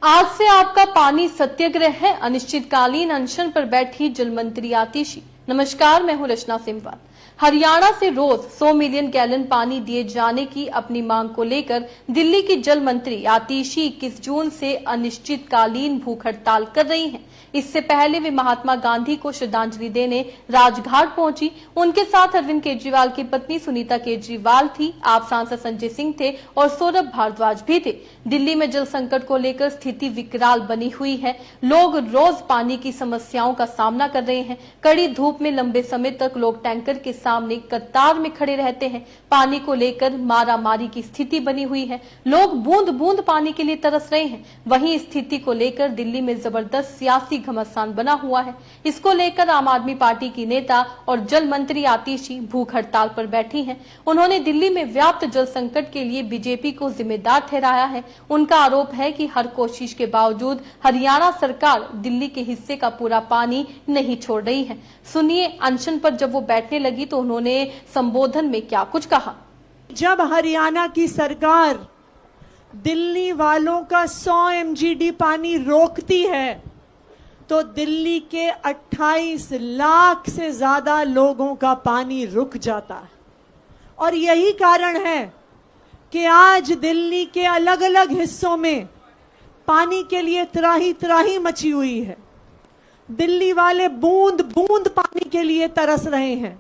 आज से आपका पानी सत्याग्रह है, अनिश्चितकालीन अनशन पर बैठी जल मंत्री आतिशी। नमस्कार, मैं हूं रचना सिमवाल। हरियाणा से रोज 100 मिलियन गैलन पानी दिए जाने की अपनी मांग को लेकर दिल्ली की जल मंत्री आतिशी 21 जून से अनिश्चितकालीन भूख हड़ताल कर रही हैं। इससे पहले वे महात्मा गांधी को श्रद्धांजलि देने राजघाट पहुंची। उनके साथ अरविंद केजरीवाल की पत्नी सुनीता केजरीवाल थी, आप सांसद संजय सिंह थे और सौरभ भारद्वाज भी थे। दिल्ली में जल संकट को लेकर स्थिति विकराल बनी हुई है। लोग रोज पानी की समस्याओं का सामना कर रहे हैं। कड़ी धूप में लंबे समय तक लोग टैंकर के सामने कतार में खड़े रहते हैं। पानी को लेकर मारामारी की स्थिति बनी हुई है। लोग बूंद बूंद पानी के लिए तरस रहे हैं। वहीं स्थिति को लेकर दिल्ली में जबरदस्त सियासी घमासान बना हुआ है। इसको लेकर आम आदमी पार्टी की नेता और जल मंत्री आतिशी भूख हड़ताल पर बैठी हैं। उन्होंने दिल्ली में व्याप्त जल संकट के लिए बीजेपी को जिम्मेदार ठहराया है। उनका आरोप है कि हर कोशिश के बावजूद हरियाणा सरकार दिल्ली के हिस्से का पूरा पानी नहीं छोड़ रही है। सुनिए, अनशन पर जब वो बैठने लगी तो उन्होंने संबोधन में क्या कुछ कहा। जब हरियाणा की सरकार दिल्ली वालों का 100 MGD पानी रोकती है तो दिल्ली के 28 लाख से ज्यादा लोगों का पानी रुक जाता है। और यही कारण है कि आज दिल्ली के अलग अलग हिस्सों में पानी के लिए त्राही त्राही मची हुई है। दिल्ली वाले बूंद बूंद पानी के लिए तरस रहे हैं,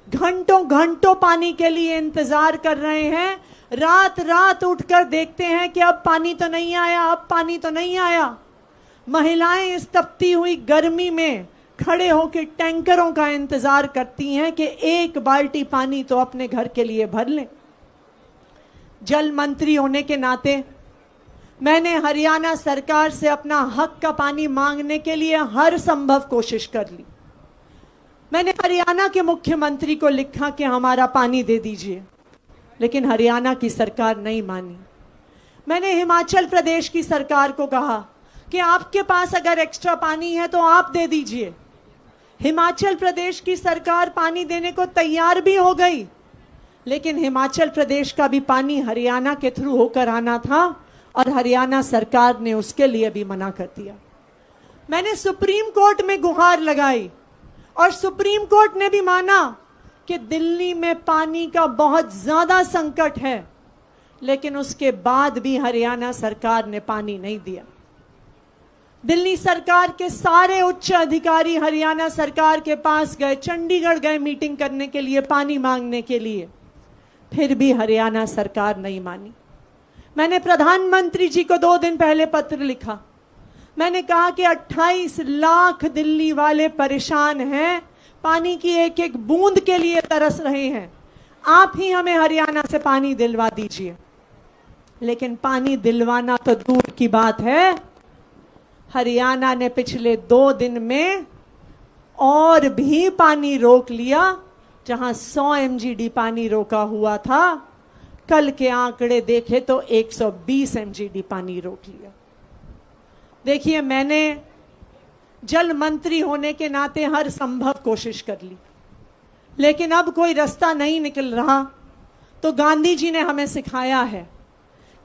घंटों घंटों पानी के लिए इंतजार कर रहे हैं। रात रात उठकर देखते हैं कि अब पानी तो नहीं आया, अब पानी तो नहीं आया। महिलाएं इस तपती हुई गर्मी में खड़े होकर टैंकरों का इंतजार करती हैं कि एक बाल्टी पानी तो अपने घर के लिए भर लें। जल मंत्री होने के नाते मैंने हरियाणा सरकार से अपना हक का पानी मांगने के लिए हर संभव कोशिश कर ली। मैंने हरियाणा के मुख्यमंत्री को लिखा कि हमारा पानी दे दीजिए, लेकिन हरियाणा की सरकार नहीं मानी। मैंने हिमाचल प्रदेश की सरकार को कहा कि आपके पास अगर एक्स्ट्रा पानी है तो आप दे दीजिए। हिमाचल प्रदेश की सरकार पानी देने को तैयार भी हो गई, लेकिन हिमाचल प्रदेश का भी पानी हरियाणा के थ्रू होकर आना था और हरियाणा सरकार ने उसके लिए भी मना कर दिया। मैंने सुप्रीम कोर्ट में गुहार लगाई और सुप्रीम कोर्ट ने भी माना कि दिल्ली में पानी का बहुत ज्यादा संकट है, लेकिन उसके बाद भी हरियाणा सरकार ने पानी नहीं दिया। दिल्ली सरकार के सारे उच्च अधिकारी हरियाणा सरकार के पास गए, चंडीगढ़ गए मीटिंग करने के लिए, पानी मांगने के लिए, फिर भी हरियाणा सरकार नहीं मानी। मैंने प्रधानमंत्री जी को 2 दिन पहले पत्र लिखा। मैंने कहा कि 28 लाख दिल्ली वाले परेशान हैं, पानी की एक एक बूंद के लिए तरस रहे हैं। आप ही हमें हरियाणा से पानी दिलवा दीजिए। लेकिन पानी दिलवाना तो दूर की बात है, हरियाणा ने पिछले 2 दिन में और भी पानी रोक लिया। जहां 100 MGD पानी रोका हुआ था, कल के आंकड़े देखे तो 120 MGD पानी रोक लिया। देखिए, मैंने जल मंत्री होने के नाते हर संभव कोशिश कर ली, लेकिन अब कोई रास्ता नहीं निकल रहा। तो गांधी जी ने हमें सिखाया है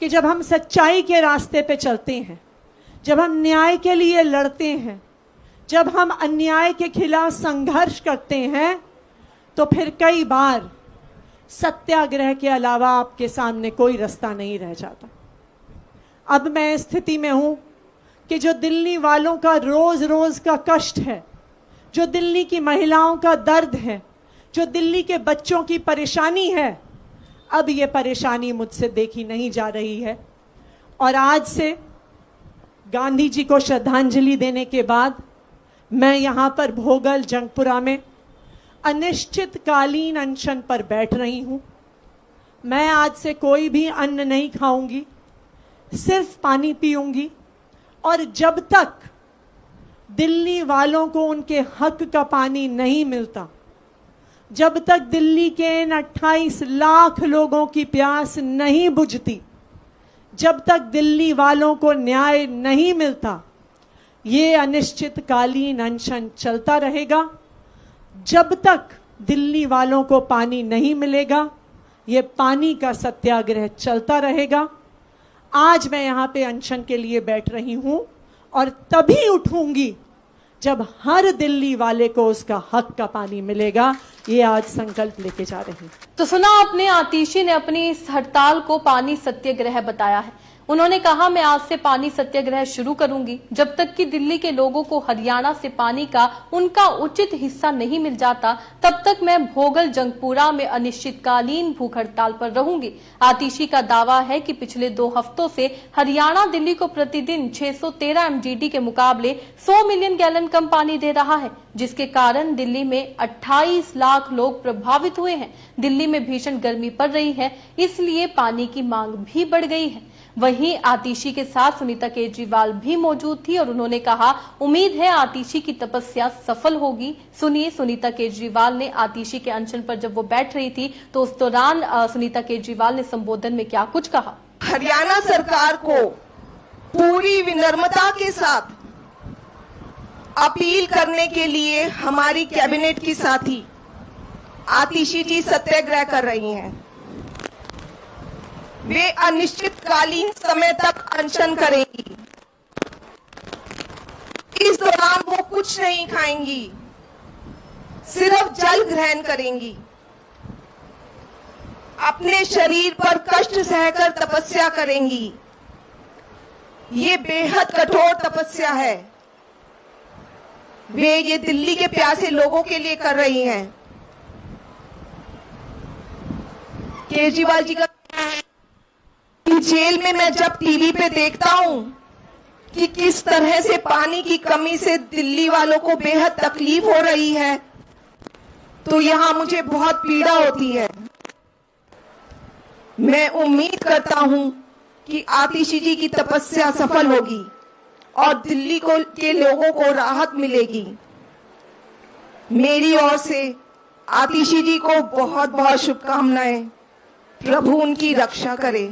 कि जब हम सच्चाई के रास्ते पे चलते हैं, जब हम न्याय के लिए लड़ते हैं, जब हम अन्याय के खिलाफ संघर्ष करते हैं, तो फिर कई बार सत्याग्रह के अलावा आपके सामने कोई रास्ता नहीं रह जाता। अब मैं स्थिति में हूं कि जो दिल्ली वालों का रोज रोज का कष्ट है, जो दिल्ली की महिलाओं का दर्द है, जो दिल्ली के बच्चों की परेशानी है, अब ये परेशानी मुझसे देखी नहीं जा रही है। और आज से गांधी जी को श्रद्धांजलि देने के बाद मैं यहां पर भोगल जंगपुरा में अनिश्चितकालीन अनशन पर बैठ रही हूं। मैं आज से कोई भी अन्न नहीं खाऊंगी, सिर्फ पानी पीऊंगी। और जब तक दिल्ली वालों को उनके हक का पानी नहीं मिलता, जब तक दिल्ली के इन 28 लाख लोगों की प्यास नहीं बुझती, जब तक दिल्ली वालों को न्याय नहीं मिलता, ये अनिश्चितकालीन अनशन चलता रहेगा। जब तक दिल्ली वालों को पानी नहीं मिलेगा, ये पानी का सत्याग्रह चलता रहेगा। आज मैं यहाँ पे अनशन के लिए बैठ रही हूं और तभी उठूंगी जब हर दिल्ली वाले को उसका हक का पानी मिलेगा। ये आज संकल्प लेके जा रही हूं। तो सुना आपने, आतिशी ने अपनी इस हड़ताल को पानी सत्याग्रह बताया है। उन्होंने कहा, मैं आज से पानी सत्याग्रह शुरू करूंगी। जब तक कि दिल्ली के लोगों को हरियाणा से पानी का उनका उचित हिस्सा नहीं मिल जाता, तब तक मैं भोगल जंगपुरा में अनिश्चितकालीन भूख हड़ताल पर रहूंगी। आतिशी का दावा है कि पिछले 2 हफ्तों से हरियाणा दिल्ली को प्रतिदिन 613 MGD के मुकाबले 100 मिलियन गैलन कम पानी दे रहा है, जिसके कारण दिल्ली में 28 लाख लोग प्रभावित हुए हैं। दिल्ली में भीषण गर्मी पड़ रही है, इसलिए पानी की मांग भी बढ़ गई है। वहीं आतिशी के साथ सुनीता केजरीवाल भी मौजूद थी और उन्होंने कहा, उम्मीद है आतिशी की तपस्या सफल होगी। सुनिए, सुनीता केजरीवाल ने आतिशी के अनशन पर जब वो बैठ रही थी तो उस दौरान सुनीता केजरीवाल ने संबोधन में क्या कुछ कहा। हरियाणा सरकार को पूरी विनम्रता के साथ अपील करने के लिए हमारी कैबिनेट की साथी आतिशी जी सत्याग्रह कर रही हैं। वे अनिश्चितकालीन समय तक अनशन करेंगी। इस दौरान वो कुछ नहीं खाएंगी, सिर्फ जल ग्रहण करेंगी। अपने शरीर पर कष्ट सहकर तपस्या करेंगी। ये बेहद कठोर तपस्या है। वे ये दिल्ली के प्यासे लोगों के लिए कर रही हैं। केजरीवाल जी का जेल में मैं जब टीवी पे देखता हूं कि किस तरह से पानी की कमी से दिल्ली वालों को बेहद तकलीफ हो रही है, तो यहां मुझे बहुत पीड़ा होती है। मैं उम्मीद करता हूं कि आतिशी जी की तपस्या सफल होगी और दिल्ली के लोगों को राहत मिलेगी। मेरी ओर से आतिशी जी को बहुत बहुत शुभकामनाएं। प्रभु उनकी रक्षा करे।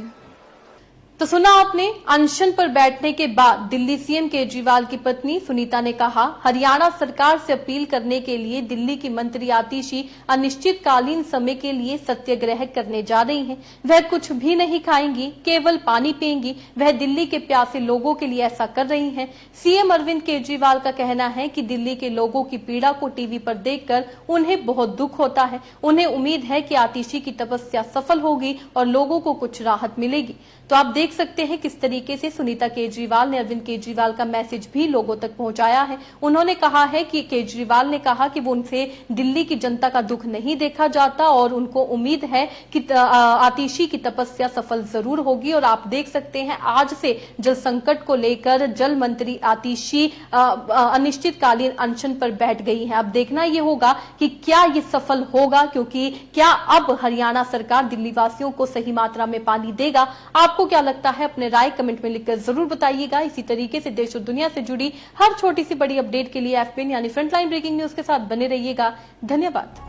तो सुना आपने, अनशन पर बैठने के बाद दिल्ली सीएम केजरीवाल की पत्नी सुनीता ने कहा, हरियाणा सरकार से अपील करने के लिए दिल्ली की मंत्री आतिशी अनिश्चितकालीन समय के लिए सत्याग्रह करने जा रही हैं। वह कुछ भी नहीं खाएंगी, केवल पानी पिएंगी। वह दिल्ली के प्यासे लोगों के लिए ऐसा कर रही हैं। सीएम अरविंद केजरीवाल का कहना है कि दिल्ली के लोगों की पीड़ा को टीवी पर देखकर उन्हें बहुत दुख होता है। उन्हें उम्मीद है कि आतिशी की तपस्या सफल होगी और लोगों को कुछ राहत मिलेगी। तो आप देख सकते हैं किस तरीके से सुनीता केजरीवाल ने अरविंद केजरीवाल का मैसेज भी लोगों तक पहुंचाया है। उन्होंने कहा है कि केजरीवाल ने कहा कि वो उनसे दिल्ली की जनता का दुख नहीं देखा जाता और उनको उम्मीद है कि आतिशी की तपस्या सफल जरूर होगी। और आप देख सकते हैं, आज से जल संकट को लेकर जल मंत्री आतिशी अनिश्चितकालीन अनशन पर बैठ गई हैं। अब देखना यह होगा कि क्या ये सफल होगा, क्योंकि क्या अब हरियाणा सरकार दिल्ली वासियों को सही मात्रा में पानी देगा। आपको क्या लगता है, अपने राय कमेंट में लिखकर जरूर बताइएगा। इसी तरीके से देश और दुनिया से जुड़ी हर छोटी सी बड़ी अपडेट के लिए FPN यानी फ्रंटलाइन ब्रेकिंग न्यूज के साथ बने रहिएगा। धन्यवाद।